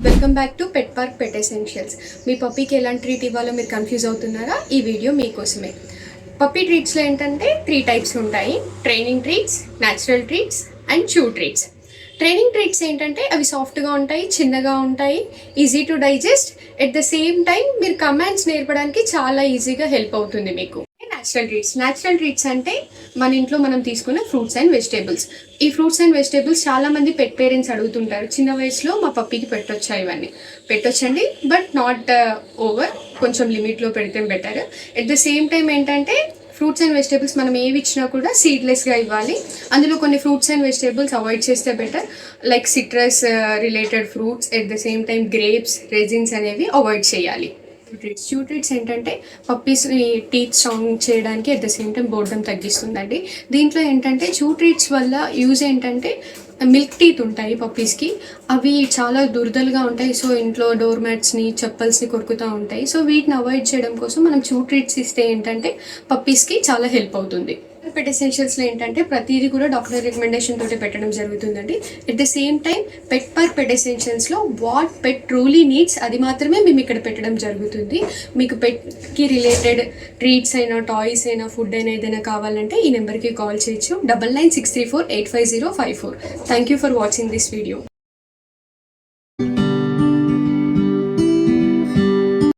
Welcome back to pet park pet essentials. మీ పప్పీకి ఎలాంటి ట్రీట్ ఇవ్వాలో మీరు కన్ఫ్యూజ్ అవుతున్నారా? ఈ వీడియో మీకోసమే. పప్పీ ట్రీట్స్లో ఏంటంటే 3 టైప్స్ ఉంటాయి: training treats, natural treats and chew treats. Training treats ఏంటంటే అవి సాఫ్ట్గా ఉంటాయి, చిన్నగా ఉంటాయి, easy to digest. At the same time మీరు కమాండ్స్ నేర్పడానికి చాలా ఈజీగా హెల్ప్ అవుతుంది మీకు. న్యాచురల్ ట్రీట్స్ అంటే మన ఇంట్లో మనం తీసుకునే ఫ్రూట్స్ అండ్ వెజిటేబుల్స్. ఈ ఫ్రూట్స్ అండ్ వెజిటేబుల్స్ చాలామంది పెట్ పేరెంట్స్ అడుగుతుంటారు, చిన్న వయసులో మా పప్పీకి పెట్టొచ్చా? ఇవన్నీ పెట్టొచ్చండి, బట్ నాట్ ఓవర్. కొంచెం లిమిట్లో పెడితే better. At the same time ఏంటంటే ఫ్రూట్స్ అండ్ వెజిటేబుల్స్ మనం ఏవి ఇచ్చినా కూడా సీడ్లెస్గా ఇవ్వాలి. అందులో కొన్ని ఫ్రూట్స్ అండ్ వెజిటేబుల్స్ అవాయిడ్ చేస్తే better, like citrus related fruits. At the same time grapes, raisins అనేవి అవాయిడ్ చేయాలి. చూ ట్రీట్స్ ఏంటంటే పప్పీస్ని టీత్ స్ట్రాంగ్ చేయడానికి, at the same time boredom తగ్గిస్తుందండి. దీంట్లో ఏంటంటే చూ ట్రీట్స్ వల్ల యూజ్ ఏంటంటే మిల్క్ టీత్ ఉంటాయి పప్పీస్కి, అవి చాలా దురదలుగా ఉంటాయి. సో ఇంట్లో డోర్ మ్యాట్స్ని, చెప్పల్స్ని కొరుకుతూ ఉంటాయి. సో వీటిని అవాయిడ్ చేయడం కోసం మనం చూ ట్రీట్స్ ఇస్తే ఏంటంటే పప్పీస్కి చాలా హెల్ప్ అవుతుంది. పెట్ ఎసెన్షియల్స్లో ఏంటంటే ప్రతిదీ కూడా డాక్టర్ రికమెండేషన్ తోటి పెట్టడం జరుగుతుందండి. At the same time pet park pet ఎసెన్షియల్స్లో వాట్ పెట్ ట్రూలీ నీడ్స్ అది మాత్రమే మేము ఇక్కడ పెట్టడం జరుగుతుంది. మీకు పెట్కి రిలేటెడ్ ట్రీట్స్ అయినా, టాయ్స్ అయినా, ఫుడ్ అయినా ఏదైనా కావాలంటే ఈ నెంబర్కి కాల్ చేయొచ్చు. 9963485054. Thank you for watching this video.